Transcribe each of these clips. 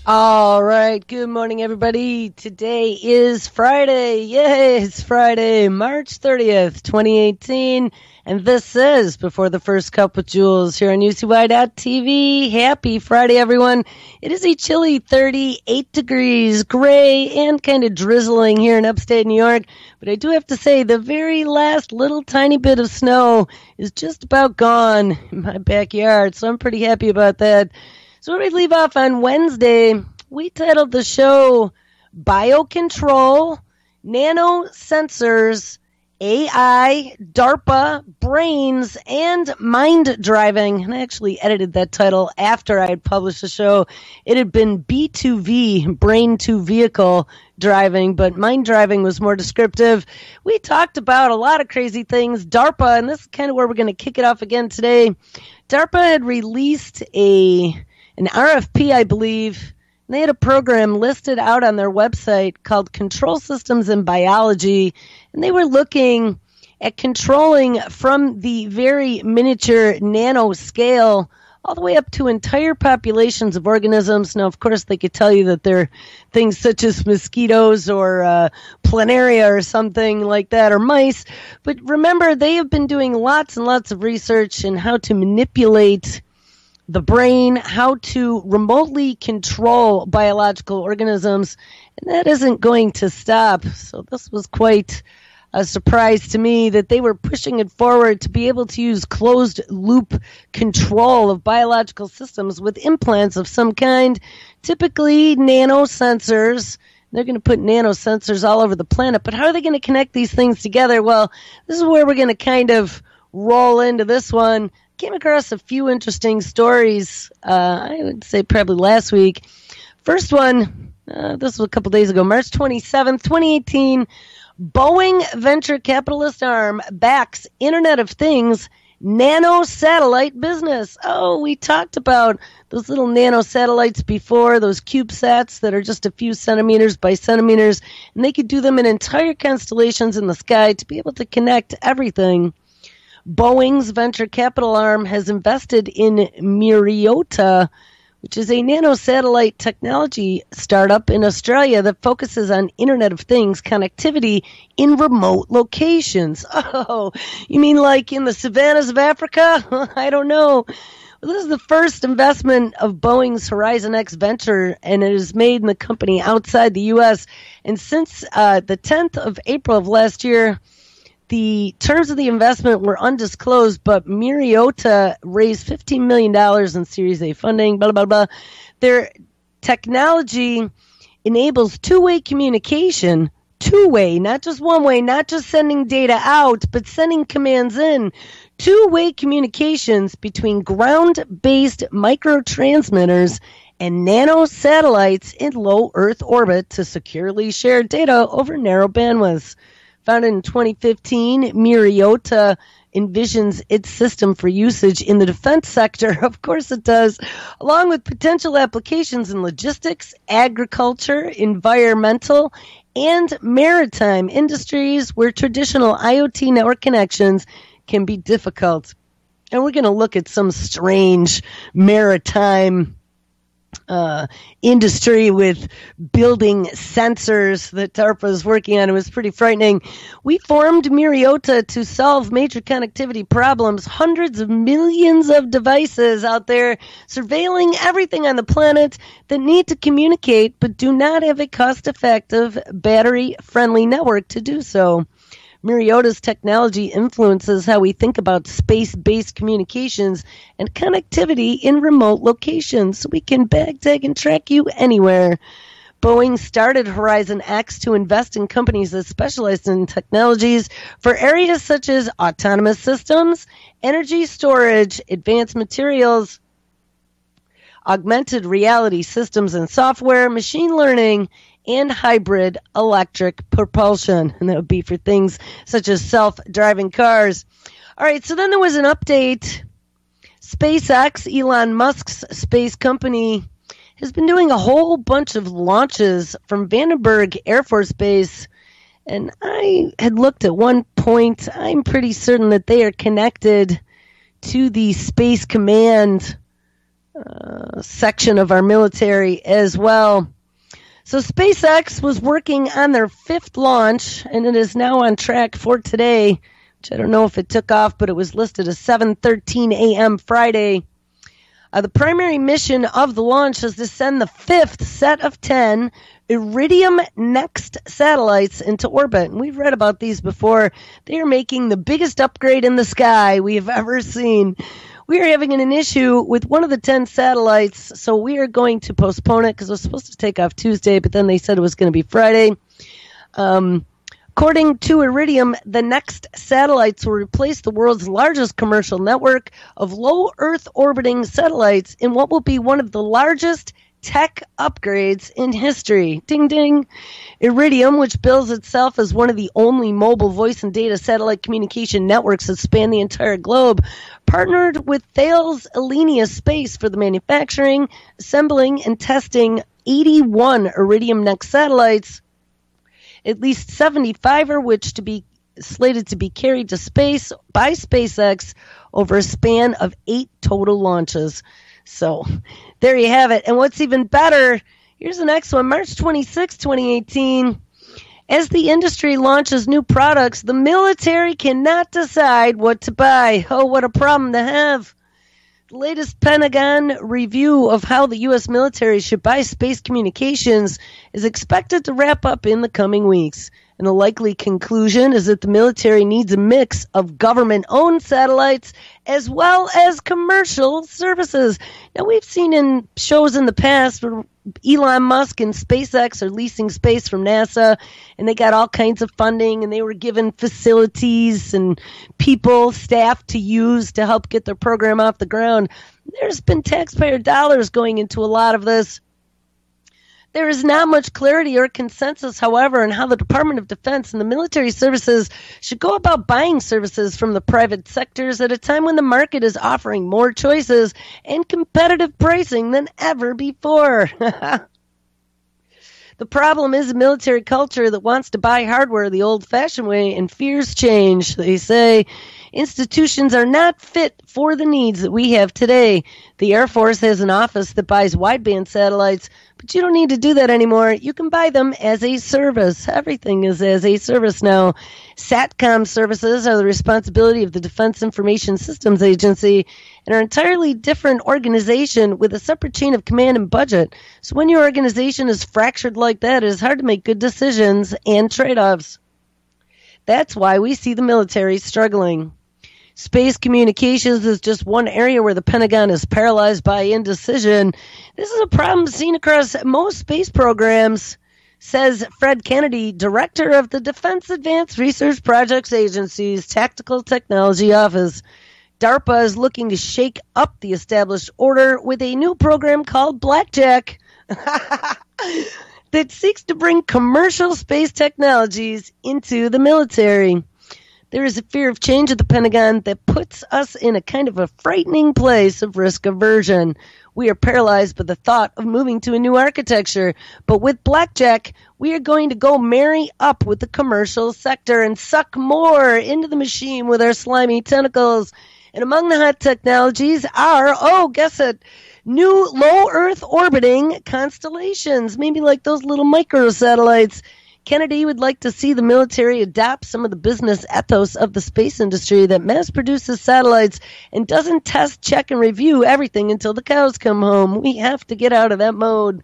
All right. Good morning, everybody. Today is Friday. Yay, it's Friday, March 30th, 2018. And this is Before the First Cup with Jules here on UCY.TV. Happy Friday, everyone. It is a chilly 38 degrees, gray, and kind of drizzling here in upstate New York. But I do have to say, the very last little tiny bit of snow is just about gone in my backyard. So I'm pretty happy about that. So when we leave off on Wednesday, we titled the show Biocontrol, Nanosensors, AI, DARPA, Brains, and Mind Driving. And I actually edited that title after I had published the show. It had been B2V, Brain to Vehicle Driving, but Mind Driving was more descriptive. We talked about a lot of crazy things. DARPA, and this is kind of where we're going to kick it off again today. DARPA had released an RFP, I believe, and they had a program listed out on their website called Control Systems in Biology, and they were looking at controlling from the very miniature nano scale all the way up to entire populations of organisms. Now, of course, they could tell you that they're things such as mosquitoes or planaria or something like that, or mice, but remember, they have been doing lots and lots of research in how to manipulate the brain, how to remotely control biological organisms, and that isn't going to stop. So this was quite a surprise to me that they were pushing it forward to be able to use closed loop control of biological systems with implants of some kind, typically nanosensors. They're going to put nanosensors all over the planet, but how are they going to connect these things together? Well, this is where we're going to kind of roll into this one. Came across a few interesting stories, I would say probably last week. First one, this was a couple days ago, March 27th, 2018. Boeing venture capitalist arm backs Internet of Things nano satellite business. Oh, we talked about those little nano satellites before, those CubeSats that are just a few centimeters by centimeters, and they could do them in entire constellations in the sky to be able to connect everything. Boeing's venture capital arm has invested in Myriota, which is a nanosatellite technology startup in Australia that focuses on Internet of Things connectivity in remote locations. Oh, you mean like in the savannas of Africa? I don't know. Well, this is the first investment of Boeing's Horizon X venture, and it is made in the company outside the U.S. And since the 10th of April of last year, the terms of the investment were undisclosed, but Myriota raised $15 million in Series A funding, blah, blah, blah. Their technology enables two-way communication, two-way, not just one-way, not just sending data out, but sending commands in, two-way communications between ground-based microtransmitters and nanosatellites in low Earth orbit to securely share data over narrow bandwidths. Founded in 2015, Myriota envisions its system for usage in the defense sector. Of course it does, along with potential applications in logistics, agriculture, environmental, and maritime industries where traditional IoT network connections can be difficult. And we're going to look at some strange maritime industry with building sensors that DARPA is working on. It was pretty frightening. We formed Myriota to solve major connectivity problems. Hundreds of millions of devices out there surveilling everything on the planet that need to communicate but do not have a cost-effective, battery-friendly network to do so. Myriota's technology influences how we think about space-based communications and connectivity in remote locations, so we can bag, tag, and track you anywhere. Boeing started Horizon X to invest in companies that specialize in technologies for areas such as autonomous systems, energy storage, advanced materials, augmented reality systems and software, machine learning, and hybrid electric propulsion. And that would be for things such as self-driving cars. All right, so then there was an update. SpaceX, Elon Musk's space company, has been doing a whole bunch of launches from Vandenberg Air Force Base. And I had looked at one point. I'm pretty certain that they are connected to the Space Command section of our military as well. So SpaceX was working on their 5th launch, and it is now on track for today, which I don't know if it took off, but it was listed as 7:13 a.m. Friday. The primary mission of the launch is to send the 5th set of 10 Iridium Next satellites into orbit. And we've read about these before. They are making the biggest upgrade in the sky we have ever seen. We are having an issue with one of the 10 satellites, so we are going to postpone it because it was supposed to take off Tuesday, but then they said it was going to be Friday. According to Iridium, the next satellites will replace the world's largest commercial network of low Earth orbiting satellites in what will be one of the largest tech upgrades in history. Ding, ding. Iridium, which bills itself as one of the only mobile voice and data satellite communication networks that span the entire globe, partnered with Thales Alenia Space for the manufacturing, assembling, and testing 81 Iridium Next satellites, at least 75 are which to be slated to be carried to space by SpaceX over a span of 8 total launches. So there you have it. And what's even better, here's the next one, March 26, 2018. As the industry launches new products, the military cannot decide what to buy. Oh, what a problem to have. The latest Pentagon review of how the U.S. military should buy space communications is expected to wrap up in the coming weeks. And the likely conclusion is that the military needs a mix of government-owned satellites as well as commercial services. Now, we've seen in shows in the past where Elon Musk and SpaceX are leasing space from NASA, and they got all kinds of funding, and they were given facilities and people, staff to use to help get their program off the ground. There's been taxpayer dollars going into a lot of this. There is not much clarity or consensus, however, on how the Department of Defense and the military services should go about buying services from the private sectors at a time when the market is offering more choices and competitive pricing than ever before. The problem is a military culture that wants to buy hardware the old-fashioned way and fears change. They say institutions are not fit for the needs that we have today. The Air Force has an office that buys wideband satellites, but you don't need to do that anymore. You can buy them as a service. Everything is as a service now. SATCOM services are the responsibility of the Defense Information Systems Agency and are an entirely different organization with a separate chain of command and budget. So when your organization is fractured like that, it is hard to make good decisions and trade-offs. That's why we see the military struggling. Space communications is just one area where the Pentagon is paralyzed by indecision. This is a problem seen across most space programs, says Fred Kennedy, director of the Defense Advanced Research Projects Agency's Tactical Technology Office. DARPA is looking to shake up the established order with a new program called Blackjack that seeks to bring commercial space technologies into the military. There is a fear of change at the Pentagon that puts us in a kind of a frightening place of risk aversion. We are paralyzed by the thought of moving to a new architecture. But with Blackjack, we are going to go marry up with the commercial sector and suck more into the machine with our slimy tentacles. And among the hot technologies are, guess it, new low Earth orbiting constellations, maybe like those little microsatellites. Kennedy would like to see the military adopt some of the business ethos of the space industry that mass produces satellites and doesn't test, check, and review everything until the cows come home. We have to get out of that mode.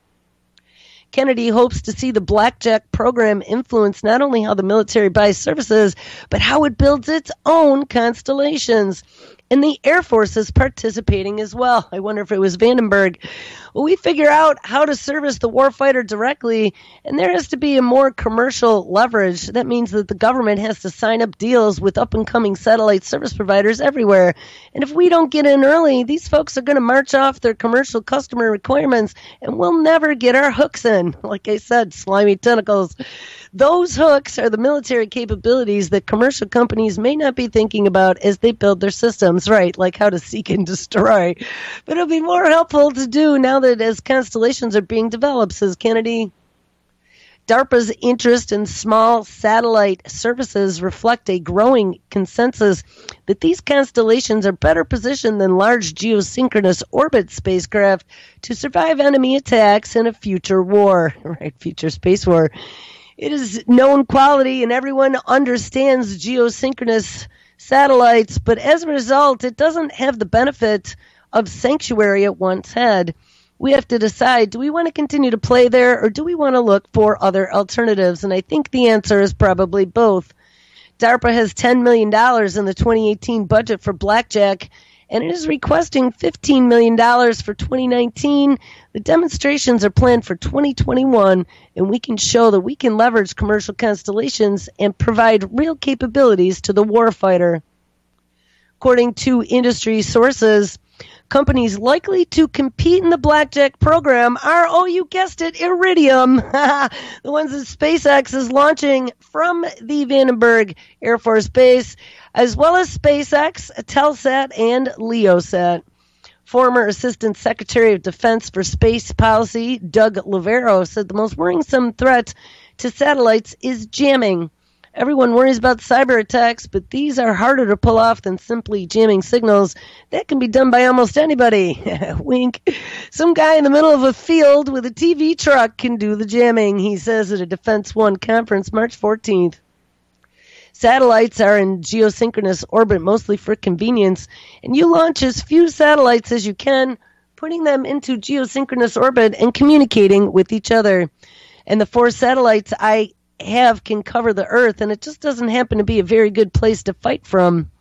Kennedy hopes to see the Blackjack program influence not only how the military buys services, but how it builds its own constellations. And the Air Force is participating as well. I wonder if it was Vandenberg. Well, we figure out how to service the warfighter directly, and there has to be a more commercial leverage. That means that the government has to sign up deals with up-and-coming satellite service providers everywhere. And if we don't get in early, these folks are going to march off their commercial customer requirements, and we'll never get our hooks in. Like I said, slimy tentacles. Those hooks are the military capabilities that commercial companies may not be thinking about as they build their systems, right? Like how to seek and destroy. But it'll be more helpful to do now that as constellations are being developed, says Kennedy. DARPA's interest in small satellite services reflect a growing consensus that these constellations are better positioned than large geosynchronous orbit spacecraft to survive enemy attacks in a future war, right? Future space war. It is known quality and everyone understands geosynchronous satellites, but as a result, it doesn't have the benefit of sanctuary it once had. We have to decide, do we want to continue to play there or do we want to look for other alternatives? And I think the answer is probably both. DARPA has $10 million in the 2018 budget for Blackjack, and it is requesting $15 million for 2019. The demonstrations are planned for 2021, and we can show that we can leverage commercial constellations and provide real capabilities to the warfighter. According to industry sources, companies likely to compete in the Blackjack program are, oh, you guessed it, Iridium, the ones that SpaceX is launching from the Vandenberg Air Force Base, as well as SpaceX, Telsat, and LeoSat. Former Assistant Secretary of Defense for Space Policy, Doug Lavero, said the most worrisome threat to satellites is jamming. Everyone worries about cyber attacks, but these are harder to pull off than simply jamming signals. That can be done by almost anybody. Wink. Some guy in the middle of a field with a TV truck can do the jamming, he says at a Defense One conference March 14th. Satellites are in geosynchronous orbit mostly for convenience, and you launch as few satellites as you can, putting them into geosynchronous orbit and communicating with each other. And the 4 satellites I have can cover the Earth, and it just doesn't happen to be a very good place to fight from.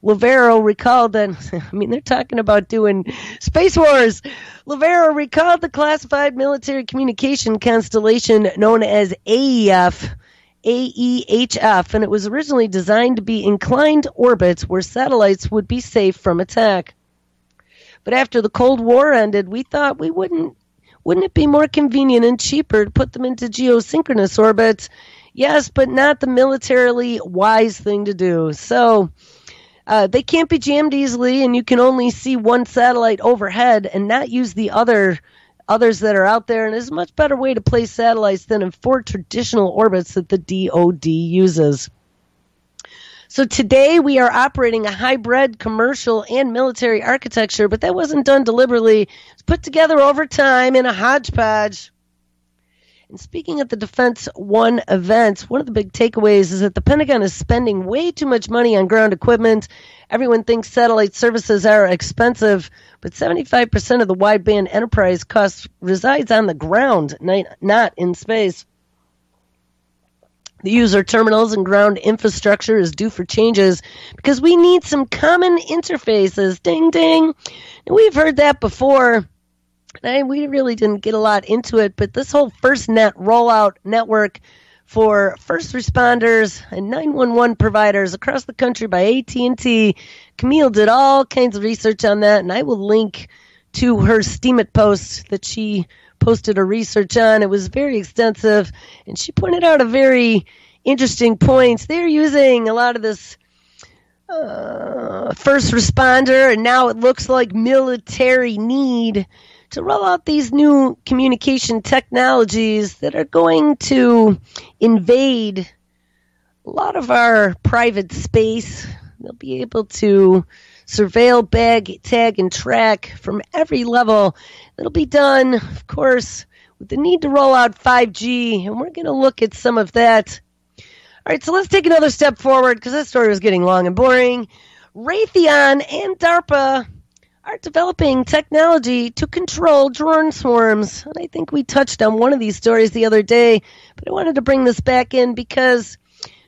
Lavero recalled that, they're talking about doing space wars. Lavero recalled the classified military communication constellation known as AEHF, and it was originally designed to be inclined orbits where satellites would be safe from attack. But after the Cold War ended, we thought wouldn't it be more convenient and cheaper to put them into geosynchronous orbits? Yes, but not the militarily wise thing to do. So they can't be jammed easily, and you can only see one satellite overhead and not use the others that are out there. And it's a much better way to place satellites than in 4 traditional orbits that the DoD uses. So today we are operating a hybrid commercial and military architecture, but that wasn't done deliberately. It's put together over time in a hodgepodge. And speaking at the Defense One event, one of the big takeaways is that the Pentagon is spending way too much money on ground equipment. Everyone thinks satellite services are expensive, but 75% of the wideband enterprise cost resides on the ground, not in space. The user terminals and ground infrastructure is due for changes because we need some common interfaces. Ding, ding. And we've heard that before. We really didn't get a lot into it, but this whole FirstNet rollout network for first responders and 911 providers across the country by AT&T, Camille did all kinds of research on that, and I will link to her Steemit post that she posted her research on. It was very extensive, and she pointed out a very interesting point. They're using a lot of this first responder, and now it looks like military need to roll out these new communication technologies that are going to invade a lot of our private space. They'll be able to surveil, bag, tag, and track from every level. It'll be done, of course, with the need to roll out 5G, and we're going to look at some of that. All right, so let's take another step forward because that story was getting long and boring. Raytheon and DARPA are developing technology to control drone swarms. And I think we touched on one of these stories the other day, but I wanted to bring this back in because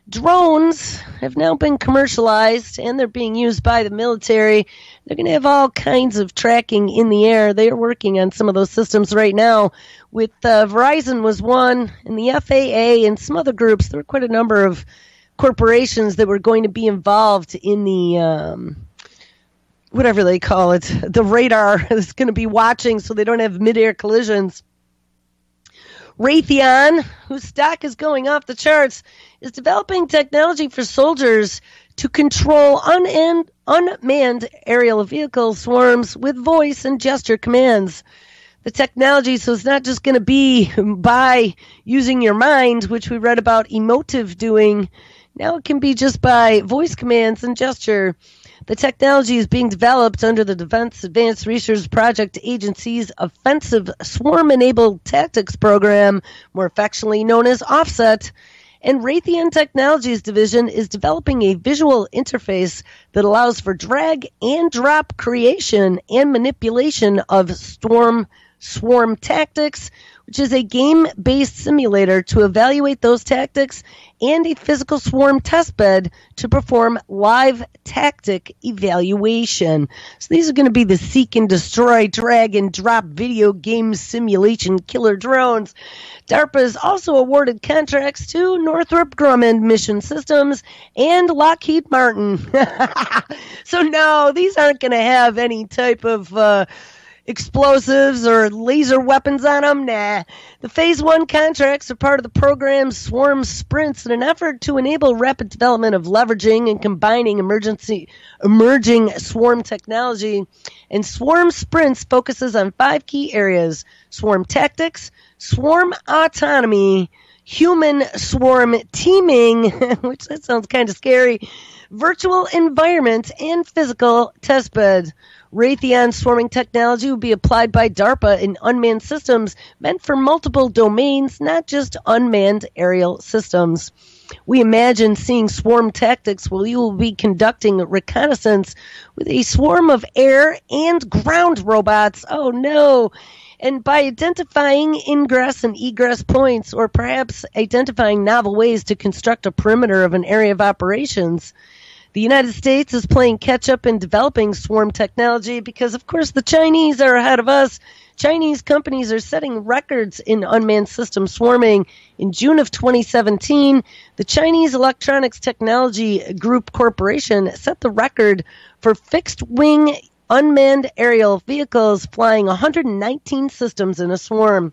drones have now been commercialized and they're being used by the military. They're going to have all kinds of tracking in the air. They are working on some of those systems right now. With Verizon was one, and the FAA and some other groups. There were quite a number of corporations that were going to be involved in the whatever they call it, the radar is going to be watching so they don't have mid-air collisions. Raytheon, whose stock is going off the charts, is developing technology for soldiers to control unmanned aerial vehicle swarms with voice and gesture commands. the technology, so it's not just going to be by using your mind, which we read about emotive doing. Now it can be just by voice commands and gesture. The technology is being developed under the Defense Advanced Research Project Agency's Offensive Swarm-Enabled Tactics Program, more affectionately known as OFFSET. And Raytheon Technologies Division is developing a visual interface that allows for drag and drop creation and manipulation of swarm tactics, which is a game-based simulator to evaluate those tactics, and a physical swarm testbed to perform live tactic evaluation. So these are going to be the seek and destroy, drag and drop video game simulation killer drones. DARPA has also awarded contracts to Northrop Grumman Mission Systems and Lockheed Martin. So no, these aren't going to have any type of explosives or laser weapons on them. Nah. The Phase 1 contracts are part of the program's Swarm Sprints in an effort to enable rapid development of leveraging and combining emerging swarm technology. And Swarm Sprints focuses on 5 key areas: swarm tactics, swarm autonomy, human swarm teaming, which that sounds kind of scary, virtual environment, and physical testbed. Raytheon swarming technology will be applied by DARPA in unmanned systems meant for multiple domains, not just unmanned aerial systems. We imagine seeing swarm tactics where you will be conducting reconnaissance with a swarm of air and ground robots. Oh no! And by identifying ingress and egress points, or perhaps identifying novel ways to construct a perimeter of an area of operations. The United States is playing catch-up in developing swarm technology because, of course, the Chinese are ahead of us. Chinese companies are setting records in unmanned system swarming. In June of 2017, the Chinese Electronics Technology Group Corporation set the record for fixed-wing unmanned aerial vehicles flying 119 systems in a swarm.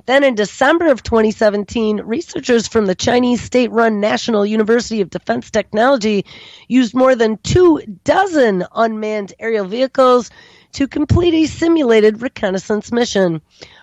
Then in December of 2017, researchers from the Chinese state-run National University of Defense Technology used more than 24 unmanned aerial vehicles to complete a simulated reconnaissance mission.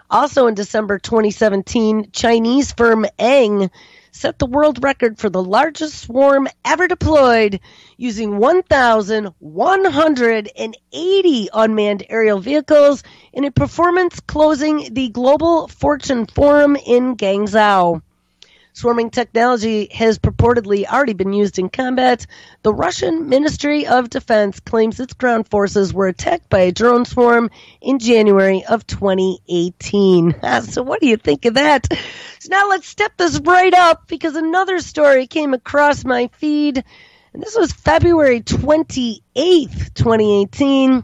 Also in December 2017, Chinese firm Aang set the world record for the largest swarm ever deployed, using 1,180 unmanned aerial vehicles in a performance closing the Global Fortune Forum in Guangzhou. Swarming technology has purportedly already been used in combat. The Russian Ministry of Defense claims its ground forces were attacked by a drone swarm in January of 2018. So what do you think of that? So now let's step this right up, because another story came across my feed, and this was February 28th, 2018.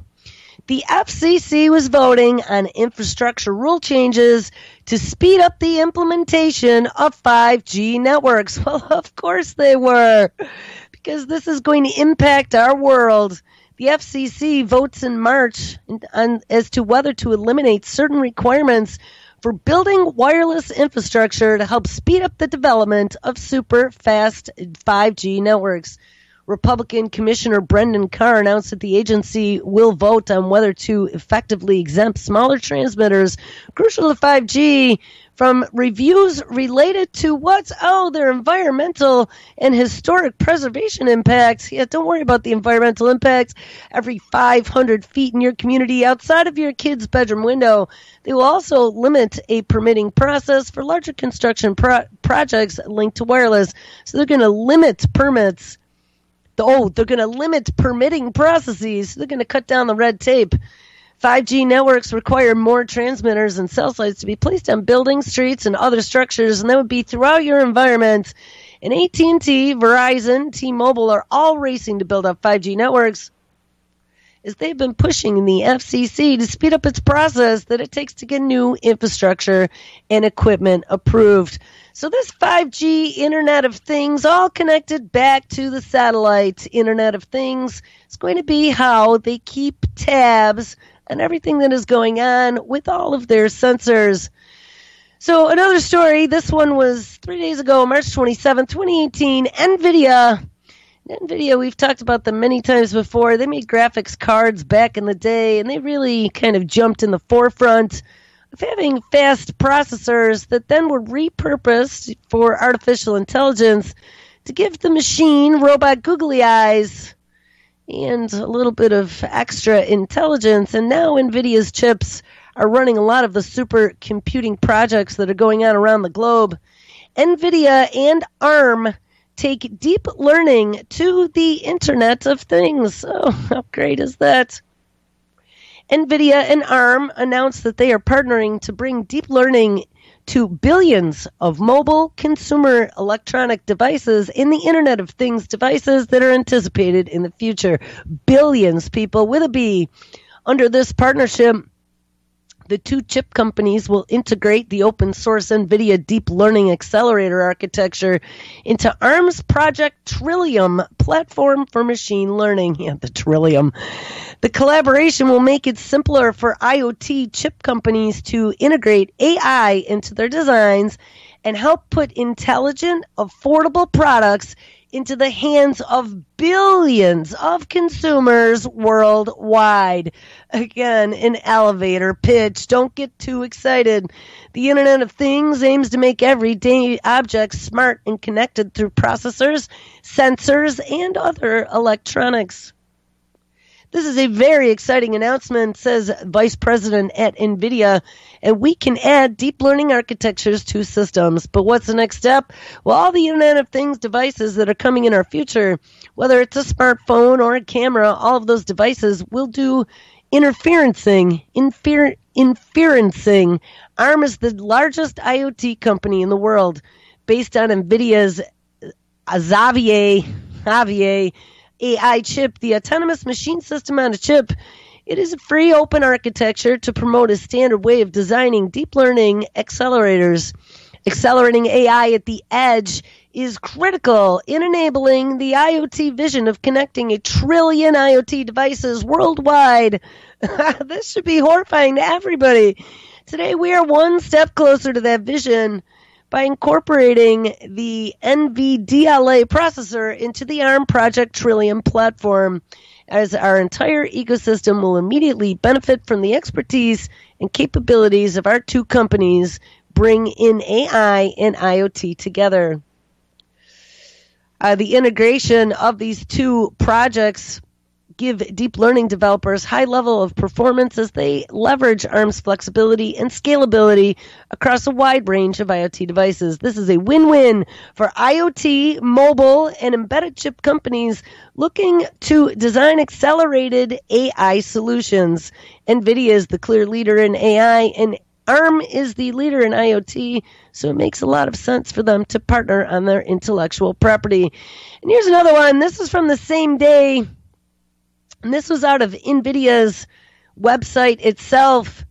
The FCC was voting on infrastructure rule changes to speed up the implementation of 5G networks. Well, of course they were, because this is going to impact our world. The FCC votes in March as to whether to eliminate certain requirements for building wireless infrastructure to help speed up the development of super fast 5G networks. Republican Commissioner Brendan Carr announced that the agency will vote on whether to effectively exempt smaller transmitters crucial to 5G from reviews related to their environmental and historic preservation impacts. Yeah, don't worry about the environmental impacts. Every 500 feet in your community outside of your kid's bedroom window. They will also limit a permitting process for larger construction projects linked to wireless. So they're going to limit permits. They're going to limit permitting processes. They're going to cut down the red tape. 5G networks require more transmitters and cell sites to be placed on buildings, streets, and other structures, and that would be throughout your environment. And AT&T, Verizon, T-Mobile are all racing to build up 5G networks, as they've been pushing the FCC to speed up its process that it takes to get new infrastructure and equipment approved. So this 5G Internet of Things, all connected back to the satellite Internet of Things, is going to be how they keep tabs on everything that is going on with all of their sensors. So another story, this one was 3 days ago, March 27, 2018, NVIDIA NVIDIA, we've talked about them many times before. They made graphics cards back in the day, and they really kind of jumped in the forefront of having fast processors that then were repurposed for artificial intelligence to give the machine robot googly eyes and a little bit of extra intelligence. And now NVIDIA's chips are running a lot of the supercomputing projects that are going on around the globe. NVIDIA and ARM take deep learning to the Internet of Things. Oh, how great is that? NVIDIA and ARM announced that they are partnering to bring deep learning to billions of mobile consumer electronic devices in the Internet of Things devices that are anticipated in the future. Billions, people, with a B. Under this partnership, the two chip companies will integrate the open source NVIDIA Deep Learning Accelerator architecture into ARM's Project Trillium platform for machine learning. Yeah, the Trillium. The collaboration will make it simpler for IoT chip companies to integrate AI into their designs and help put intelligent, affordable products into the hands of billions of consumers worldwide. Again, an elevator pitch. Don't get too excited. The Internet of Things aims to make everyday objects smart and connected through processors, sensors, and other electronics. This is a very exciting announcement, says Vice President at NVIDIA, and we can add deep learning architectures to systems. But what's the next step? Well, all the Internet of Things devices that are coming in our future, whether it's a smartphone or a camera, all of those devices will do inferencing. ARM is the largest IoT company in the world, based on NVIDIA's Xavier AI chip, the autonomous machine system on a chip. It is a free open architecture to promote a standard way of designing deep learning accelerators. Accelerating AI at the edge is critical in enabling the IoT vision of connecting 1 trillion IoT devices worldwide. This should be horrifying to everybody. Today we are one step closer to that vision by incorporating the NVDLA processor into the ARM Project Trillium platform, as our entire ecosystem will immediately benefit from the expertise and capabilities of our two companies bring in AI and IoT together. The integration of these two projects give deep learning developers high level of performance as they leverage ARM's flexibility and scalability across a wide range of IoT devices. This is a win-win for IoT, mobile, and embedded chip companies looking to design accelerated AI solutions. NVIDIA is the clear leader in AI, and ARM is the leader in IoT, so it makes a lot of sense for them to partner on their intellectual property. And here's another one. This is from the same day. And this was out of NVIDIA's website itself.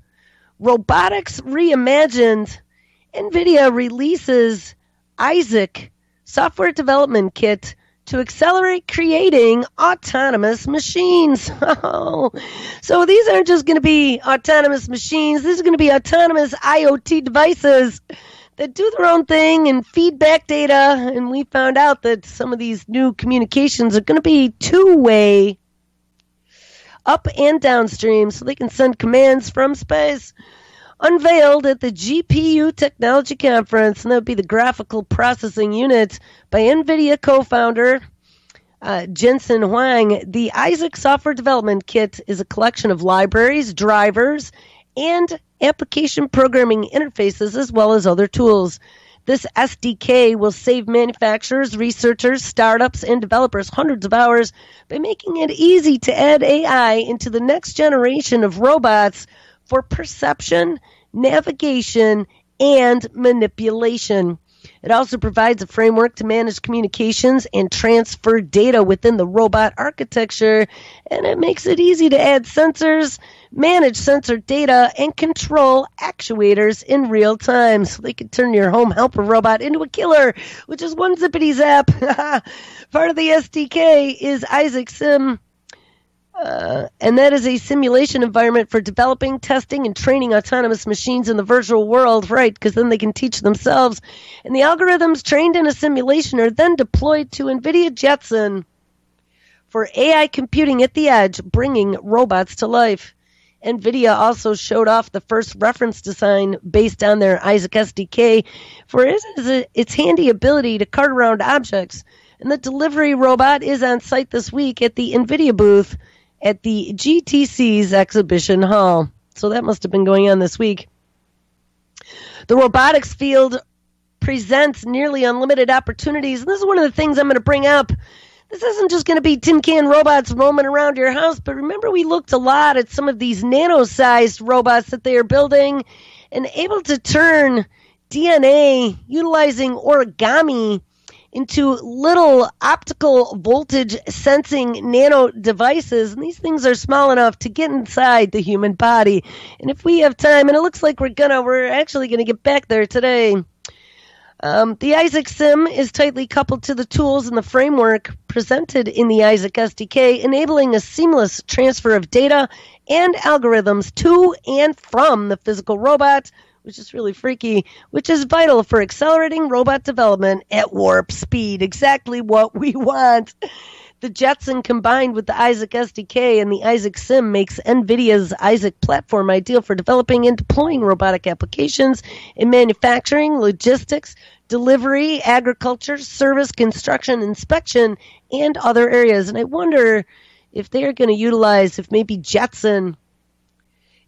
Robotics Reimagined. NVIDIA releases Isaac software development kit to accelerate creating autonomous machines. So these aren't just going to be autonomous machines. These are going to be autonomous IoT devices that do their own thing and feed back data. And we found out that some of these new communications are going to be two-way, up and downstream, so they can send commands from space. Unveiled at the GPU Technology Conference, and that would be the Graphical Processing Unit, by NVIDIA co-founder Jensen Huang. The Isaac Software Development Kit is a collection of libraries, drivers, and application programming interfaces, as well as other tools. This SDK will save manufacturers, researchers, startups, and developers hundreds of hours by making it easy to add AI into the next generation of robots for perception, navigation, and manipulation. It also provides a framework to manage communications and transfer data within the robot architecture, and it makes it easy to add sensors, manage sensor data, and control actuators in real time. So they can turn your home helper robot into a killer, which is one zippity zap. Part of the SDK is Isaac Sim, and that is a simulation environment for developing, testing, and training autonomous machines in the virtual world, right? Because then they can teach themselves. And the algorithms trained in a simulation are then deployed to NVIDIA Jetson. for AI computing at the edge, bringing robots to life. NVIDIA also showed off the first reference design based on their Isaac SDK for its handy ability to cart around objects. And the delivery robot is on site this week at the NVIDIA booth at the GTC's exhibition hall. So that must have been going on this week. The robotics field presents nearly unlimited opportunities. And this is one of the things I'm going to bring up. This isn't just going to be tin can robots roaming around your house, but remember we looked a lot at some of these nano-sized robots that they are building and able to turn DNA utilizing origami into little optical voltage sensing nano devices. And these things are small enough to get inside the human body. And if we have time, and it looks like we're actually going to get back there today. The Isaac Sim is tightly coupled to the tools and the framework presented in the Isaac SDK, enabling a seamless transfer of data and algorithms to and from the physical robot, which is really freaky, which is vital for accelerating robot development at warp speed. Exactly what we want. The Jetson combined with the Isaac SDK and the Isaac Sim makes NVIDIA's Isaac platform ideal for developing and deploying robotic applications in manufacturing, logistics, delivery, agriculture, service, construction, inspection, and other areas. And I wonder if they're going to utilize, if maybe Jetson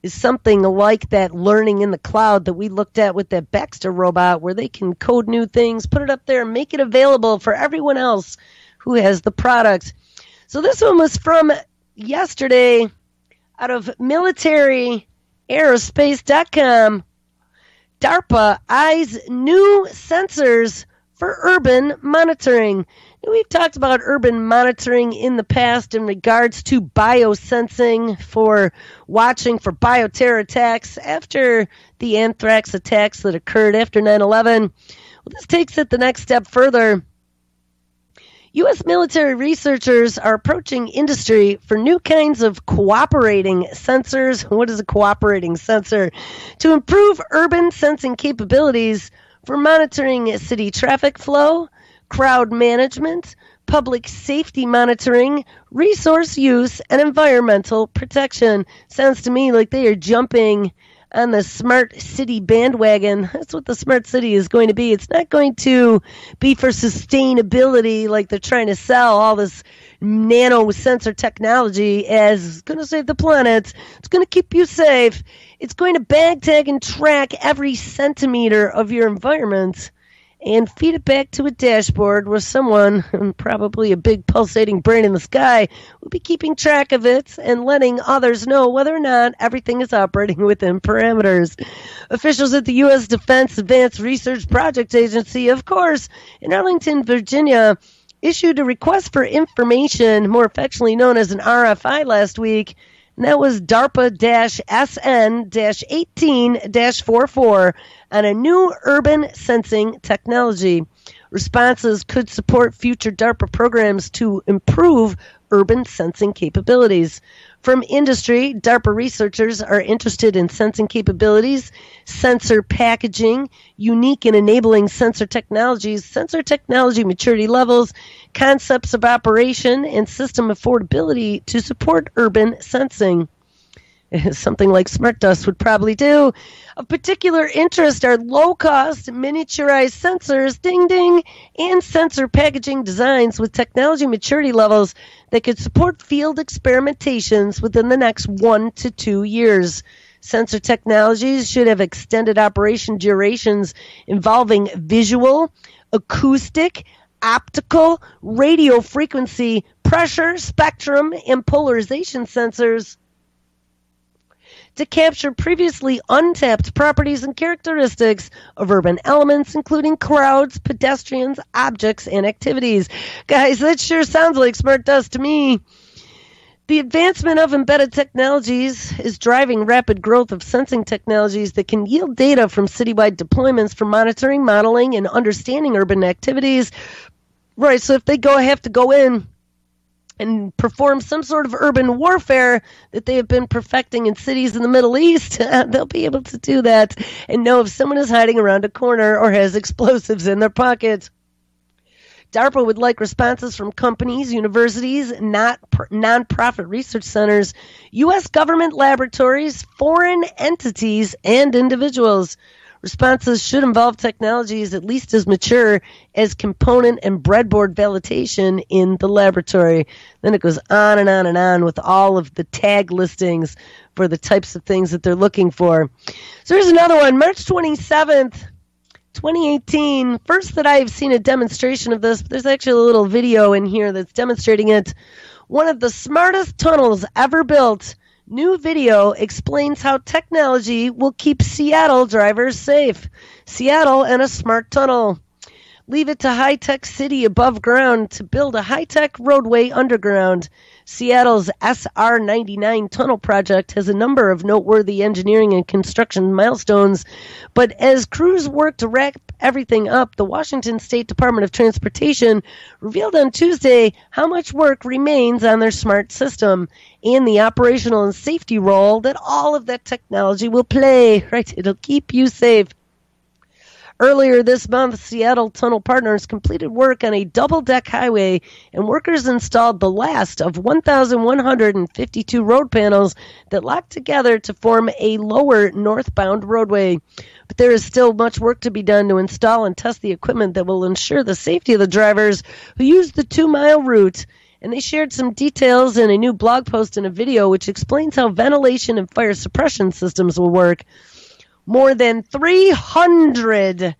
is something like that learning in the cloud that we looked at with that Baxter robot, where they can code new things, put it up there, and make it available for everyone else who has the product. So this one was from yesterday out of military-aerospace.com. DARPA eyes new sensors for urban monitoring. We've talked about urban monitoring in the past in regards to biosensing for watching for bioterror attacks after the anthrax attacks that occurred after 9/11. Well, this takes it the next step further. U.S. military researchers are approaching industry for new kinds of cooperating sensors. What is a cooperating sensor? To improve urban sensing capabilities for monitoring city traffic flow, crowd management, public safety monitoring, resource use, and environmental protection. Sounds to me like they are jumping on the smart city bandwagon. That's what the smart city is going to be. It's not going to be for sustainability like they're trying to sell all this nano sensor technology as going to save the planet. It's going to keep you safe. It's going to bag, tag, and track every centimeter of your environment and feed it back to a dashboard where someone, probably a big pulsating brain in the sky, will be keeping track of it and letting others know whether or not everything is operating within parameters. Officials at the U.S. Defense Advanced Research Project Agency, of course, in Arlington, Virginia, issued a request for information, more affectionately known as an RFI, last week. And that was DARPA-SN-18-44 on a new urban sensing technology. Responses could support future DARPA programs to improve urban sensing capabilities. From industry, DARPA researchers are interested in sensing capabilities, sensor packaging, unique and enabling sensor technologies, sensor technology maturity levels, concepts of operation, and system affordability to support urban sensing. Something like Smart Dust would probably do. Of particular interest are low-cost, miniaturized sensors, ding ding, and sensor packaging designs with technology maturity levels that could support field experimentations within the next 1 to 2 years. Sensor technologies should have extended operation durations involving visual, acoustic, optical, radio frequency, pressure, spectrum, and polarization sensors to capture previously untapped properties and characteristics of urban elements, including crowds, pedestrians, objects, and activities. Guys, that sure sounds like Smart Dust to me. The advancement of embedded technologies is driving rapid growth of sensing technologies that can yield data from citywide deployments for monitoring, modeling, and understanding urban activities. Right, so if they have to go in and perform some sort of urban warfare that they have been perfecting in cities in the Middle East, they'll be able to do that and know if someone is hiding around a corner or has explosives in their pocket. DARPA would like responses from companies, universities, nonprofit research centers, U.S. government laboratories, foreign entities, and individuals. Responses should involve technologies at least as mature as component and breadboard validation in the laboratory. Then it goes on and on and on with all of the tag listings for the types of things that they're looking for. So here's another one, March 27th. 2018, first that I've seen a demonstration of this, but there's actually a little video in here that's demonstrating it. One of the smartest tunnels ever built. New video explains how technology will keep Seattle drivers safe. Seattle and a smart tunnel. Leave it to high-tech city above ground to build a high-tech roadway underground. Seattle's SR-99 tunnel project has a number of noteworthy engineering and construction milestones, but as crews work to wrap everything up, the Washington State Department of Transportation revealed on Tuesday how much work remains on their smart system and the operational and safety role that all of that technology will play. Right, it'll keep you safe. Earlier this month, Seattle Tunnel Partners completed work on a double-deck highway, and workers installed the last of 1,152 road panels that locked together to form a lower northbound roadway. But there is still much work to be done to install and test the equipment that will ensure the safety of the drivers who use the 2-mile route. And they shared some details in a new blog post and a video which explains how ventilation and fire suppression systems will work. More than 300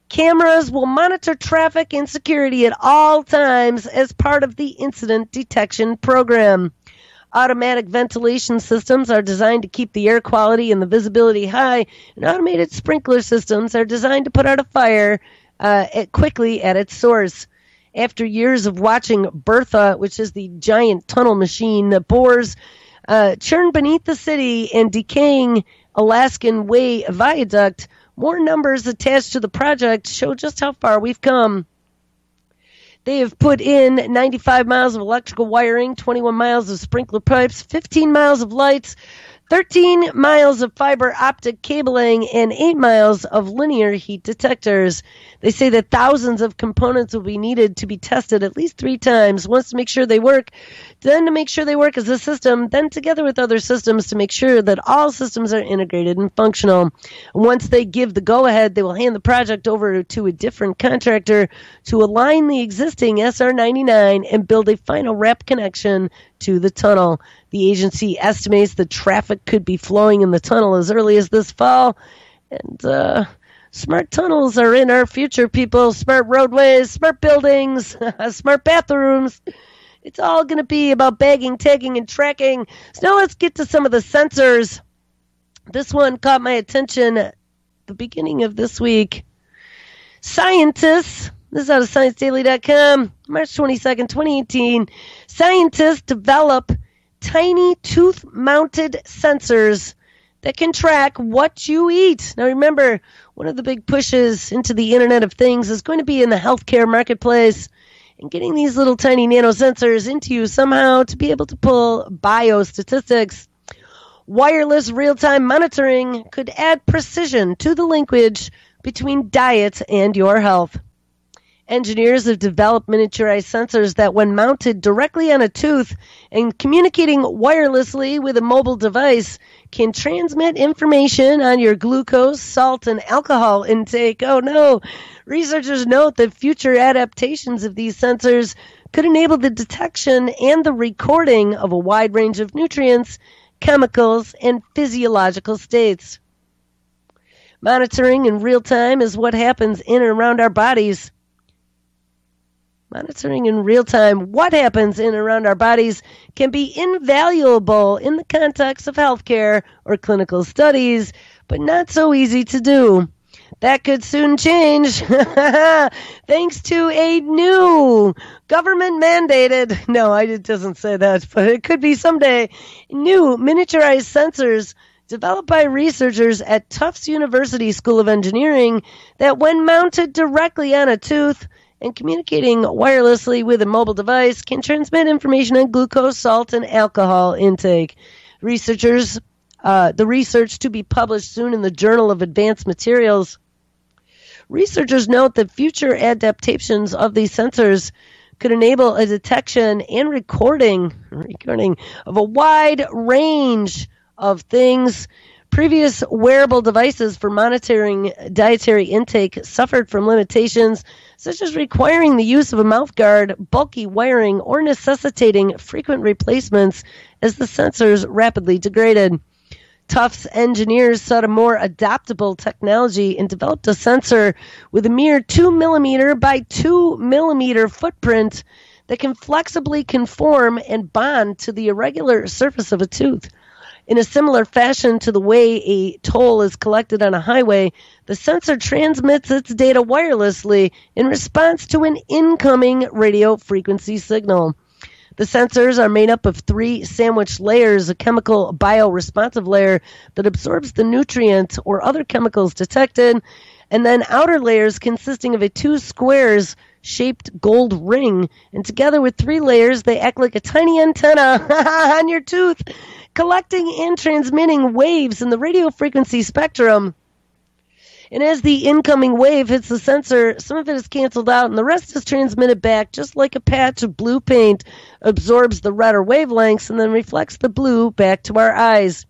cameras will monitor traffic and security at all times as part of the incident detection program. Automatic ventilation systems are designed to keep the air quality and the visibility high, and automated sprinkler systems are designed to put out a fire quickly at its source. After years of watching Bertha, which is the giant tunnel machine that bores churn beneath the city and decaying Alaskan Way viaduct, more numbers attached to the project show just how far we've come. They have put in 95 miles of electrical wiring, 21 miles of sprinkler pipes, 15 miles of lights, 13 miles of fiber optic cabling, and 8 miles of linear heat detectors. They say that thousands of components will be needed to be tested at least 3 times, once to make sure they work, then to make sure they work as a system, then together with other systems to make sure that all systems are integrated and functional. Once they give the go-ahead, they will hand the project over to a different contractor to align the existing SR-99 and build a final wrap connection to the tunnel. The agency estimates the traffic could be flowing in the tunnel as early as this fall. And smart tunnels are in our future, people. Smart roadways, smart buildings, smart bathrooms. It's all going to be about bagging, tagging, and tracking. So now let's get to some of the sensors. This one caught my attention at the beginning of this week. Scientists, this is out of ScienceDaily.com, March 22nd, 2018. Scientists develop tiny tooth-mounted sensors that can track what you eat. Now remember, one of the big pushes into the Internet of Things is going to be in the healthcare marketplace, and getting these little tiny nanosensors into you somehow to be able to pull biostatistics. Wireless real-time monitoring could add precision to the linkage between diet and your health. Engineers have developed miniaturized sensors that, when mounted directly on a tooth and communicating wirelessly with a mobile device, can transmit information on your glucose, salt, and alcohol intake. Oh no! Researchers note that future adaptations of these sensors could enable the detection and the recording of a wide range of nutrients, chemicals, and physiological states. Monitoring in real time is what happens in and around our bodies. Monitoring in real time what happens in and around our bodies can be invaluable in the context of healthcare or clinical studies, but not so easy to do. That could soon change thanks to a new government-mandated, no, it doesn't say that, but it could be someday, new miniaturized sensors developed by researchers at Tufts University School of Engineering that, when mounted directly on a tooth and communicating wirelessly with a mobile device, can transmit information on glucose, salt, and alcohol intake. The research to be published soon in the Journal of Advanced Materials. Researchers note that future adaptations of these sensors could enable a detection and recording of a wide range of things. Previous wearable devices for monitoring dietary intake suffered from limitations such as requiring the use of a mouthguard, bulky wiring, or necessitating frequent replacements as the sensors rapidly degraded. Tufts engineers sought a more adaptable technology and developed a sensor with a mere 2 millimeter by 2 millimeter footprint that can flexibly conform and bond to the irregular surface of a tooth. In a similar fashion to the way a toll is collected on a highway, the sensor transmits its data wirelessly in response to an incoming radio frequency signal. The sensors are made up of 3 sandwich layers, a chemical bioresponsive layer that absorbs the nutrient or other chemicals detected, and then outer layers consisting of a 2 squares shaped gold ring, and together with 3 layers, they act like a tiny antenna on your tooth, collecting and transmitting waves in the radio frequency spectrum. And as the incoming wave hits the sensor, some of it is canceled out and the rest is transmitted back, just like a patch of blue paint absorbs the redder wavelengths and then reflects the blue back to our eyes.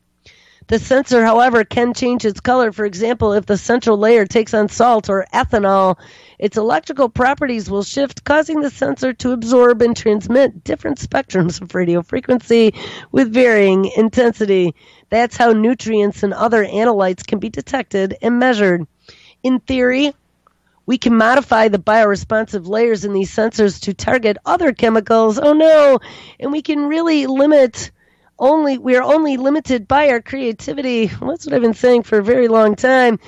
The sensor, however, can change its color. For example, if the central layer takes on salt or ethanol, its electrical properties will shift, causing the sensor to absorb and transmit different spectrums of radio frequency with varying intensity. That's how nutrients and other analytes can be detected and measured. In theory, we can modify the bioresponsive layers in these sensors to target other chemicals. Oh no! And we can really we are only limited by our creativity. That's what I've been saying for a very long time.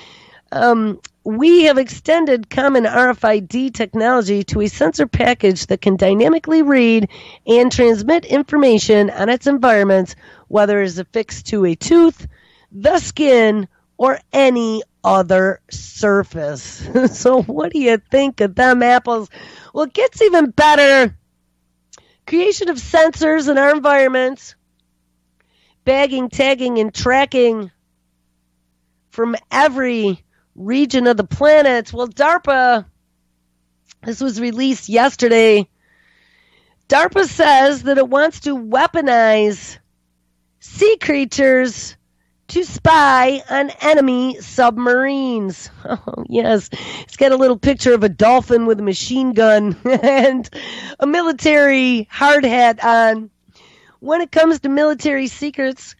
We have extended common RFID technology to a sensor package that can dynamically read and transmit information on its environment, whether it is affixed to a tooth, the skin, or any other surface. So what do you think of them apples? Well, it gets even better. Creation of sensors in our environment, bagging, tagging, and tracking from every region of the planet. Well, DARPA, this was released yesterday. DARPA says that it wants to weaponize sea creatures to spy on enemy submarines. Oh, yes. It's got a little picture of a dolphin with a machine gun and a military hard hat on. When it comes to military secrets,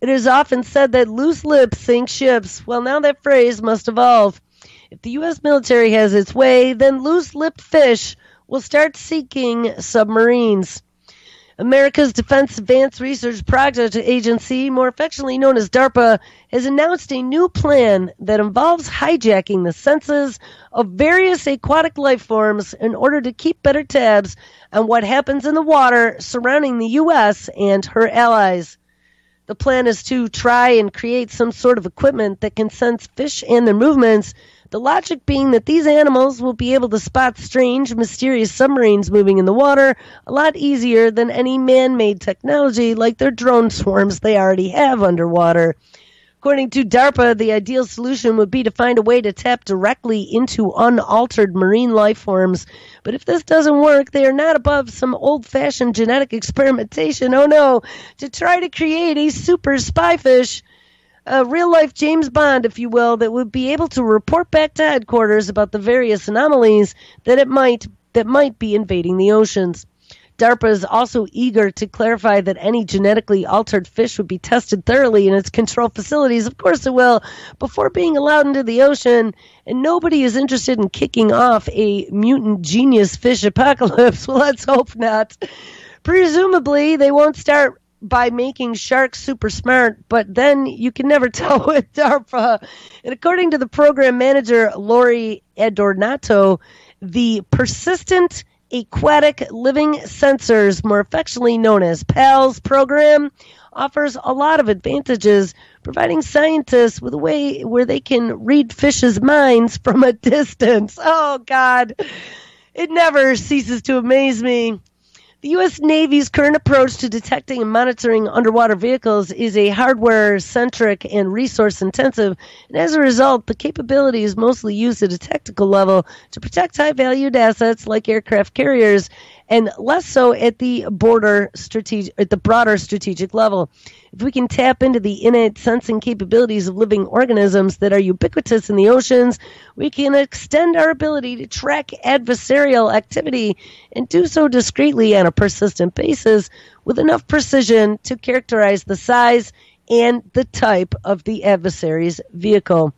it is often said that loose lips sink ships. Well, now that phrase must evolve. If the U.S. military has its way, then loose-lipped fish will start seeking submarines. America's Defense Advanced Research Project Agency, more affectionately known as DARPA, has announced a new plan that involves hijacking the senses of various aquatic life forms in order to keep better tabs on what happens in the water surrounding the U.S. and her allies. The plan is to try and create some sort of equipment that can sense fish and their movements, the logic being that these animals will be able to spot strange, mysterious submarines moving in the water a lot easier than any man-made technology like their drone swarms they already have underwater. According to DARPA, the ideal solution would be to find a way to tap directly into unaltered marine life forms. But if this doesn't work, they are not above some old-fashioned genetic experimentation, oh no, to try to create a super spy fish, a real-life James Bond, if you will, that would be able to report back to headquarters about the various anomalies that might be invading the oceans. DARPA is also eager to clarify that any genetically altered fish would be tested thoroughly in its control facilities. Of course it will, before being allowed into the ocean, and nobody is interested in kicking off a mutant genius fish apocalypse. Well, let's hope not. Presumably, they won't start by making sharks super smart, but then you can never tell with DARPA. And according to the program manager, Lori Adornato, the Persistent Aquatic Living Sensors, more affectionately known as PALS program, offers a lot of advantages, providing scientists with a way where they can read fish's minds from a distance. Oh, God. It never ceases to amaze me. The U.S. Navy's current approach to detecting and monitoring underwater vehicles is a hardware-centric and resource-intensive, and as a result, the capability is mostly used at a technical level to protect high-valued assets like aircraft carriers, and less so at the broader strategic level. If we can tap into the innate sensing capabilities of living organisms that are ubiquitous in the oceans, we can extend our ability to track adversarial activity and do so discreetly on a persistent basis with enough precision to characterize the size and the type of the adversary's vehicle.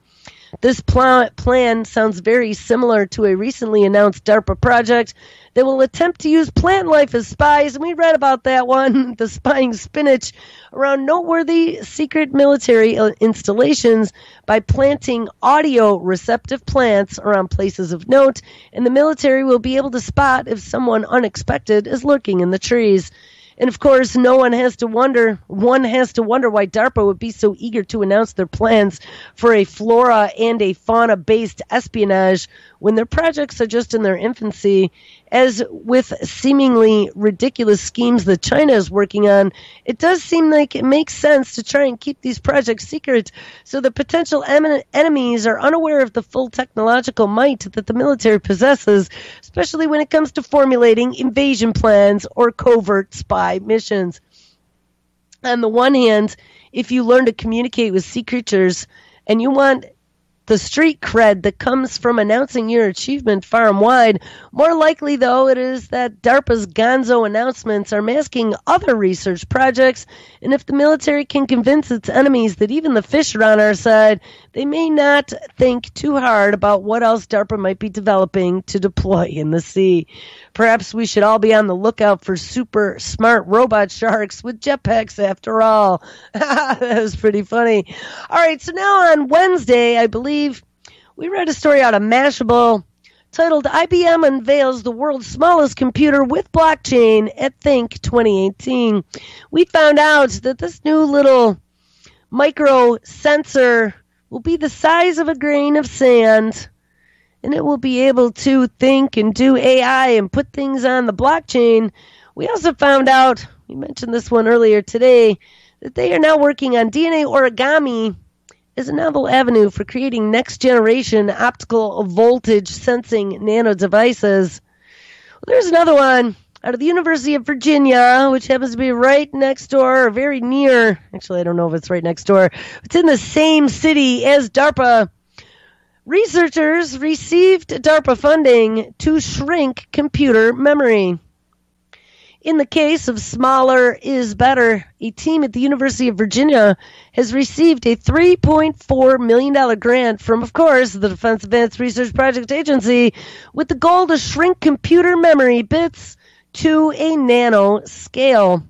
This plan sounds very similar to a recently announced DARPA project that will attempt to use plant life as spies, and we read about that one, the spying spinach, around noteworthy secret military installations by planting audio-receptive plants around places of note, and the military will be able to spot if someone unexpected is lurking in the trees. And of course, one has to wonder why DARPA would be so eager to announce their plans for a flora and a fauna-based espionage when their projects are just in their infancy. As with seemingly ridiculous schemes that China is working on, it does seem like it makes sense to try and keep these projects secret so that potential enemies are unaware of the full technological might that the military possesses, especially when it comes to formulating invasion plans or covert spy missions. On the one hand, if you learn to communicate with sea creatures and you want the street cred that comes from announcing your achievement far and wide, more likely, though, it is that DARPA's gonzo announcements are masking other research projects, and if the military can convince its enemies that even the fish are on our side, they may not think too hard about what else DARPA might be developing to deploy in the sea. Perhaps we should all be on the lookout for super smart robot sharks with jetpacks after all. That was pretty funny. All right, so now on Wednesday, I believe, we read a story out of Mashable titled IBM Unveils the World's Smallest Computer with Blockchain at Think 2018. We found out that this new little micro sensor will be the size of a grain of sand, and it will be able to think and do AI and put things on the blockchain. We also found out, we mentioned this one earlier today, that they are now working on DNA origami as a novel avenue for creating next-generation optical voltage sensing nano devices. Well, there's another one out of the University of Virginia, which happens to be right next door, or very near. Actually, I don't know if it's right next door. It's in the same city as DARPA. Researchers received DARPA funding to shrink computer memory. In the case of smaller is better, a team at the University of Virginia has received a $3.4 million grant from, of course, the Defense Advanced Research Project Agency with the goal to shrink computer memory bits to a nano scale.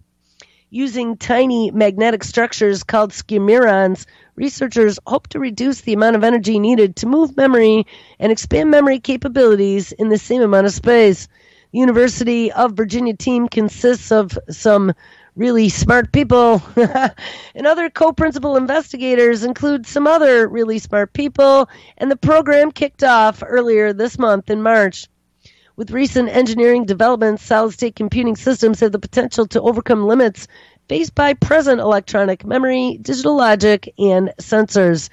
Using tiny magnetic structures called skimerons, researchers hope to reduce the amount of energy needed to move memory and expand memory capabilities in the same amount of space. The University of Virginia team consists of some really smart people, and other co-principal investigators include some other really smart people, and the program kicked off earlier this month in March. With recent engineering developments, solid-state computing systems have the potential to overcome limits faced by present electronic memory, digital logic, and sensors.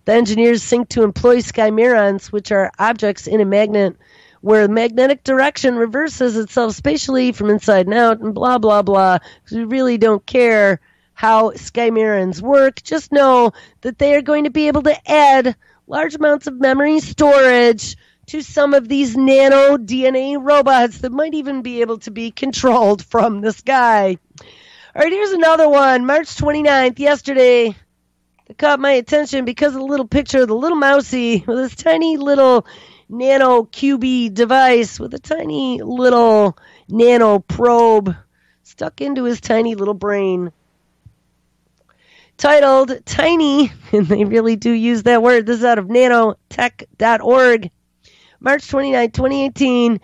The engineers think to employ skimerons, which are objects in a magnet, where magnetic direction reverses itself spatially from inside and out, and blah, blah, blah. We really don't care how skimerons work. Just know that they are going to be able to add large amounts of memory storage to some of these nano DNA robots that might even be able to be controlled from the sky. All right, here's another one. March 29th, yesterday, that caught my attention because of the little picture of the little mousey with this tiny little nano QB device with a tiny little nano probe stuck into his tiny little brain. Titled Tiny, and they really do use that word. This is out of nanotech.org. March 29, 2018.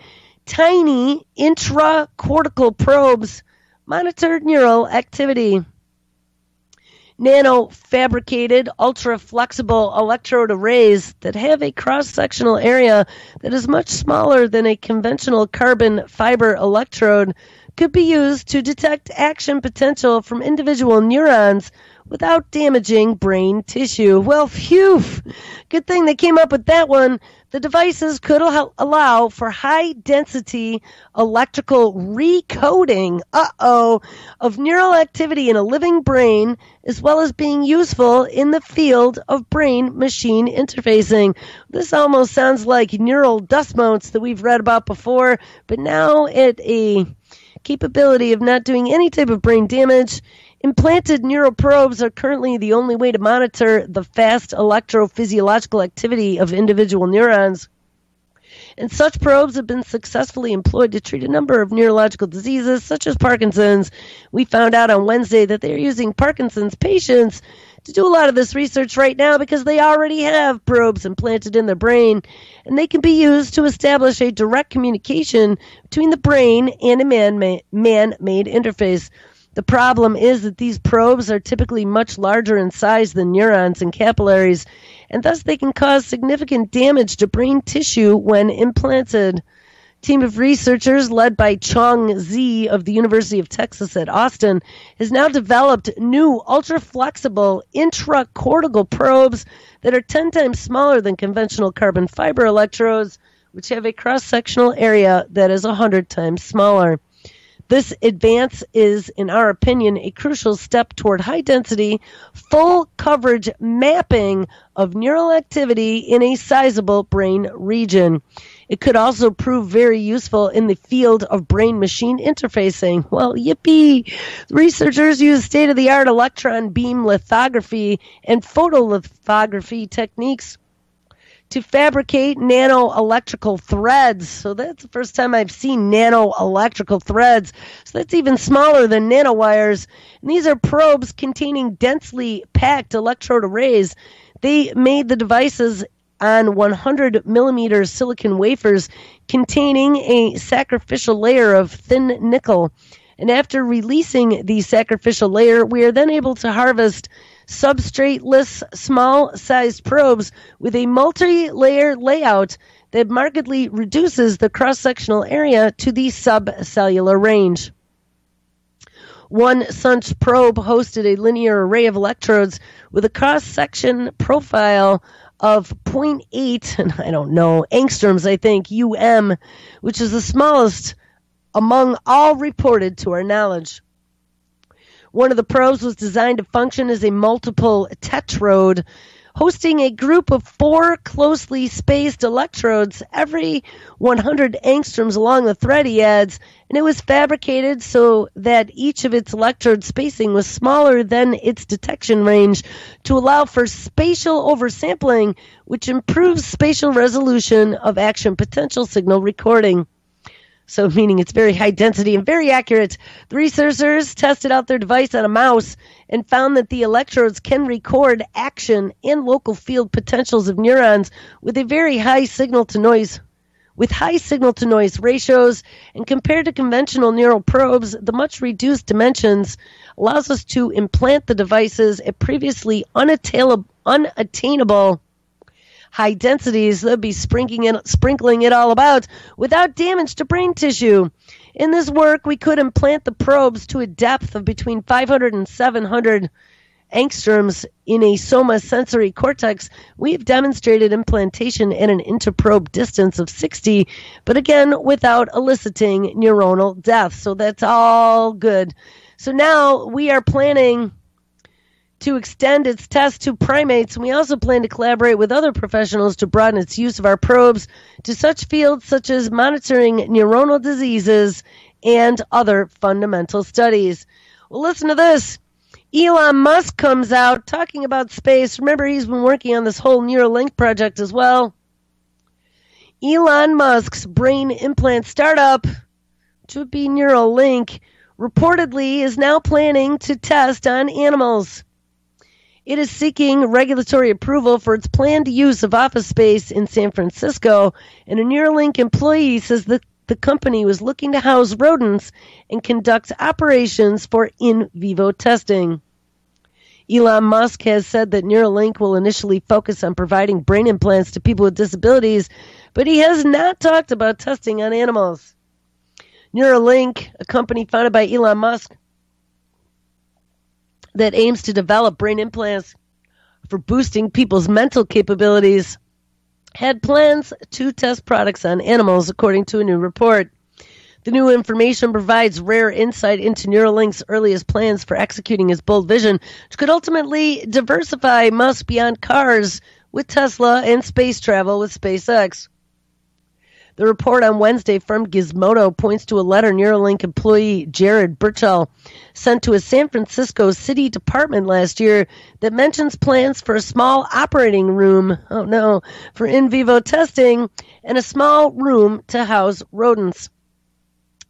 Tiny intracortical probes monitor neural activity. Nano-fabricated, ultra-flexible electrode arrays that have a cross-sectional area that is much smaller than a conventional carbon fiber electrode could be used to detect action potential from individual neurons without damaging brain tissue. Well, phew! Good thing they came up with that one. The devices could allow for high-density electrical recoding, of neural activity in a living brain, as well as being useful in the field of brain-machine interfacing. This almost sounds like neural dust motes that we've read about before, but now at a capability of not doing any type of brain damage. Implanted neural probes are currently the only way to monitor the fast electrophysiological activity of individual neurons. And such probes have been successfully employed to treat a number of neurological diseases, such as Parkinson's. We found out on Wednesday that they're using Parkinson's patients to do a lot of this research right now because they already have probes implanted in their brain, and they can be used to establish a direct communication between the brain and a man-made interface. The problem is that these probes are typically much larger in size than neurons and capillaries, and thus they can cause significant damage to brain tissue when implanted. A team of researchers led by Chong Zi of the University of Texas at Austin has now developed new ultra-flexible intracortical probes that are 10 times smaller than conventional carbon fiber electrodes, which have a cross-sectional area that is 100 times smaller. This advance is, in our opinion, a crucial step toward high-density, full-coverage mapping of neural activity in a sizable brain region. It could also prove very useful in the field of brain-machine interfacing. Well, yippee! Researchers use state-of-the-art electron beam lithography and photolithography techniques to fabricate nano-electrical threads. So that's the first time I've seen nano-electrical threads. So that's even smaller than nanowires. And these are probes containing densely packed electrode arrays. They made the devices on 100 millimeter silicon wafers containing a sacrificial layer of thin nickel. And after releasing the sacrificial layer, we are then able to harvest substrate-less, small-sized probes with a multi-layer layout that markedly reduces the cross-sectional area to the subcellular range. One such probe hosted a linear array of electrodes with a cross-section profile of 0.8, and I don't know, angstroms, I think, which is the smallest among all reported to our knowledge. One of the probes was designed to function as a multiple tetrode, hosting a group of 4 closely spaced electrodes every 100 angstroms along the thread, he adds, and it was fabricated so that each of its electrode spacing was smaller than its detection range to allow for spatial oversampling, which improves spatial resolution of action potential signal recording. So meaning it's very high density and very accurate. The researchers tested out their device on a mouse and found that the electrodes can record action and local field potentials of neurons with a very high signal-to-noise ratios, and compared to conventional neural probes, the much reduced dimensions allows us to implant the devices at previously unattainable high densities. They'll be sprinkling it all about without damage to brain tissue. In this work, we could implant the probes to a depth of between 500 and 700 angstroms in a somasensory cortex. We have demonstrated implantation at an interprobe distance of 60, but again, without eliciting neuronal death. So that's all good. So now we are planning to extend its test to primates, and we also plan to collaborate with other professionals to broaden its use of our probes to such fields such as monitoring neuronal diseases and other fundamental studies. Well, listen to this. Elon Musk comes out talking about space. Remember, he's been working on this whole Neuralink project as well. Elon Musk's brain implant startup, which would be Neuralink, reportedly is now planning to test on animals. It is seeking regulatory approval for its planned use of office space in San Francisco, and a Neuralink employee says that the company was looking to house rodents and conduct operations for in vivo testing. Elon Musk has said that Neuralink will initially focus on providing brain implants to people with disabilities, but he has not talked about testing on animals. Neuralink, a company founded by Elon Musk that aims to develop brain implants for boosting people's mental capabilities, had plans to test products on animals, according to a new report. The new information provides rare insight into Neuralink's earliest plans for executing his bold vision, which could ultimately diversify Musk beyond cars with Tesla and space travel with SpaceX. The report on Wednesday from Gizmodo points to a letter Neuralink employee Jared Burchell sent to a San Francisco city department last year that mentions plans for a small operating room, for in vivo testing and a small room to house rodents.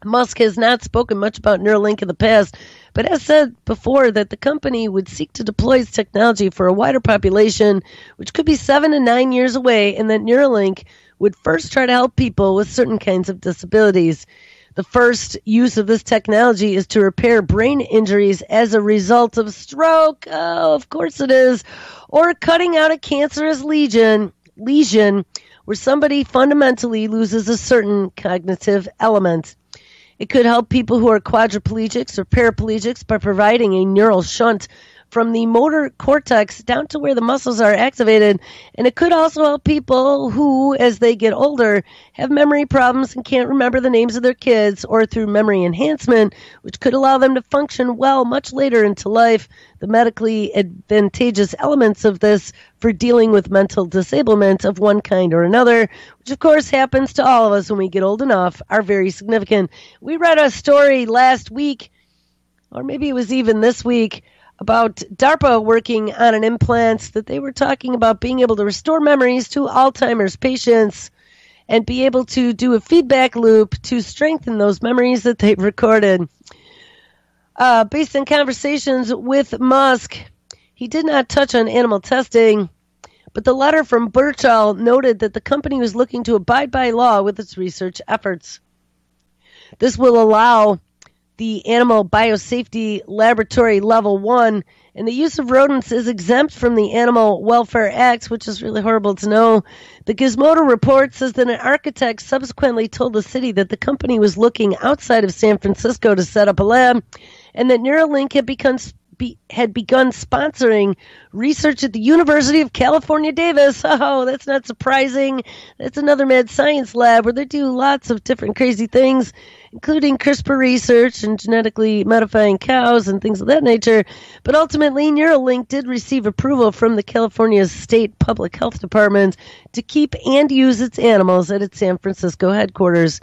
Musk has not spoken much about Neuralink in the past, but has said before that the company would seek to deploy its technology for a wider population, which could be 7 to 9 years away, and that Neuralink would first try to help people with certain kinds of disabilities. The first use of this technology is to repair brain injuries as a result of stroke. Oh, of course it is. Or cutting out a cancerous lesion where somebody fundamentally loses a certain cognitive element. It could help people who are quadriplegics or paraplegics by providing a neural shunt from the motor cortex down to where the muscles are activated. And it could also help people who, as they get older, have memory problems and can't remember the names of their kids, or through memory enhancement, which could allow them to function well much later into life. The medically advantageous elements of this for dealing with mental disablement of one kind or another, which of course happens to all of us when we get old enough, are very significant. We read a story last week, or maybe it was even this week, about DARPA working on an implant that they were talking about being able to restore memories to Alzheimer's patients and be able to do a feedback loop to strengthen those memories that they've recorded. Based on conversations with Musk, he did not touch on animal testing, but the letter from Burchell noted that the company was looking to abide by law with its research efforts. This will allow the Animal Biosafety Laboratory Level 1, and the use of rodents is exempt from the Animal Welfare Act, which is really horrible to know. The Gizmodo report says that an architect subsequently told the city that the company was looking outside of San Francisco to set up a lab, and that Neuralink had begun sponsoring research at the University of California, Davis. Oh, that's not surprising. That's another mad science lab where they do lots of different crazy things, including CRISPR research and genetically modifying cows and things of that nature. But ultimately, Neuralink did receive approval from the California State Public Health Department to keep and use its animals at its San Francisco headquarters.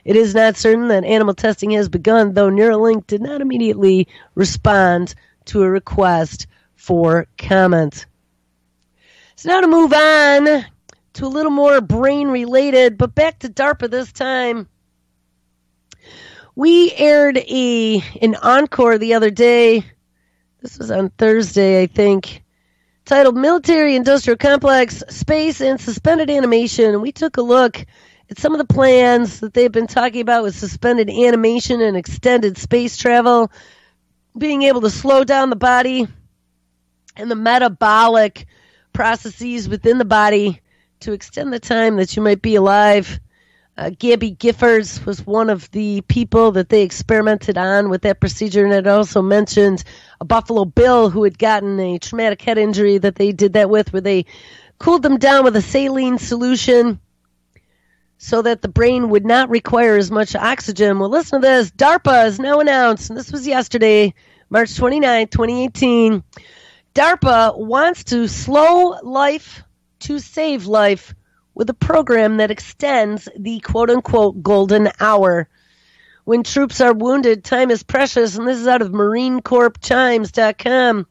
It is not certain that animal testing has begun, though Neuralink did not immediately respond to a request for comment. So now to move on to a little more brain-related, but back to DARPA this time. We aired an encore the other day. This was on Thursday, I think, titled Military Industrial Complex, Space and Suspended Animation. We took a look at some of the plans that they've been talking about with suspended animation and extended space travel, being able to slow down the body and the metabolic processes within the body to extend the time that you might be alive. Gabby Giffords was one of the people that they experimented on with that procedure, and it also mentioned a Buffalo Bill who had gotten a traumatic head injury that they did that with, where they cooled them down with a saline solution so that the brain would not require as much oxygen. Well, listen to this. DARPA has now announced, and this was yesterday, March 29, 2018, DARPA wants to slow life to save life with a program that extends the quote-unquote golden hour. When troops are wounded, time is precious, and this is out of MarineCorpChimes.com.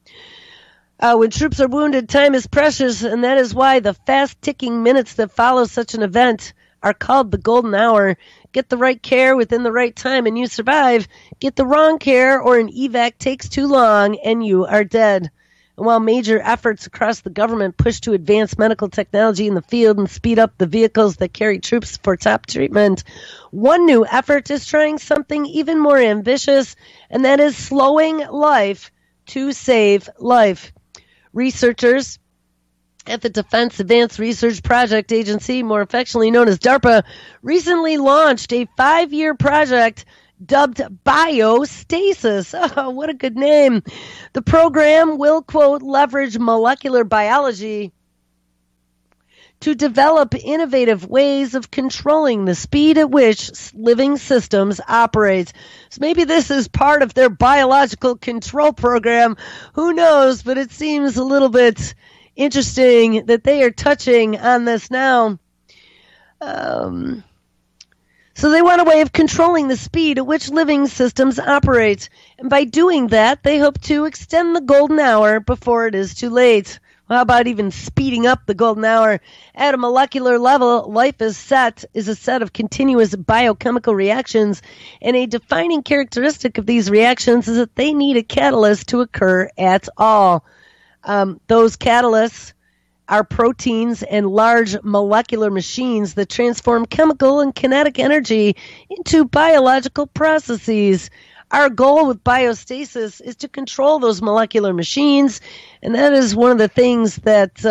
When troops are wounded, time is precious, and that is why the fast-ticking minutes that follow such an event are called the golden hour. Get the right care within the right time and you survive. Get the wrong care or an evac takes too long and you are dead. And while major efforts across the government push to advance medical technology in the field and speed up the vehicles that carry troops for top treatment, one new effort is trying something even more ambitious, and that is slowing life to save life. Researchers at the Defense Advanced Research Project Agency, more affectionately known as DARPA, recently launched a 5-year project dubbed biostasis. Oh, what a good name. The program will, quote, leverage molecular biology to develop innovative ways of controlling the speed at which living systems operate. So maybe this is part of their biological control program. Who knows? But it seems a little bit interesting that they are touching on this now. So they want a way of controlling the speed at which living systems operate. And by doing that, they hope to extend the golden hour before it is too late. How about even speeding up the golden hour? At a molecular level, life is a set of continuous biochemical reactions, and a defining characteristic of these reactions is that they need a catalyst to occur at all. Those catalysts are proteins and large molecular machines that transform chemical and kinetic energy into biological processes. Our goal with biostasis is to control those molecular machines, and that is one of the things that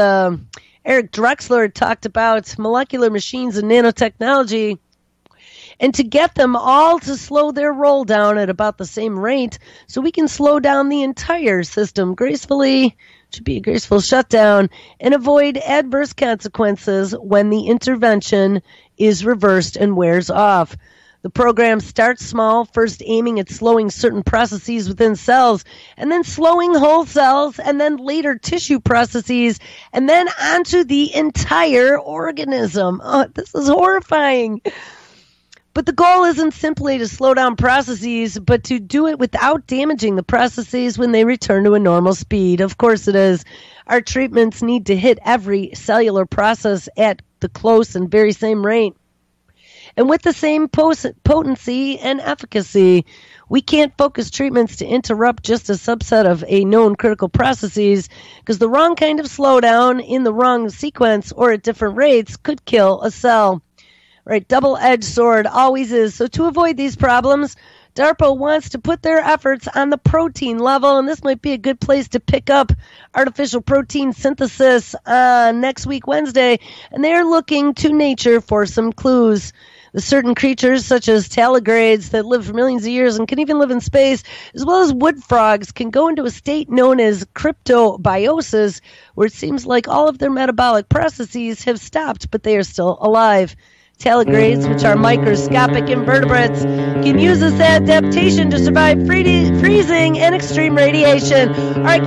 Eric Drexler talked about, molecular machines and nanotechnology, and to get them all to slow their roll down at about the same rate so we can slow down the entire system gracefully, should be a graceful shutdown, and avoid adverse consequences when the intervention is reversed and wears off. The program starts small, first aiming at slowing certain processes within cells, and then slowing whole cells, and then later tissue processes, and then onto the entire organism. Oh, this is horrifying. But the goal isn't simply to slow down processes, but to do it without damaging the processes when they return to a normal speed. Of course it is. Our treatments need to hit every cellular process at the close and very same rate, and with the same potency and efficacy. We can't focus treatments to interrupt just a subset of a known critical processes, because the wrong kind of slowdown in the wrong sequence or at different rates could kill a cell. Right, double-edged sword always is. So to avoid these problems, DARPA wants to put their efforts on the protein level, and this might be a good place to pick up artificial protein synthesis next week, Wednesday, and they're looking to nature for some clues. The certain creatures, such as talligrades that live for millions of years and can even live in space, as well as wood frogs, can go into a state known as cryptobiosis, where it seems like all of their metabolic processes have stopped, but they are still alive. Talligrades, which are microscopic invertebrates, can use this adaptation to survive freezing and extreme radiation. All right.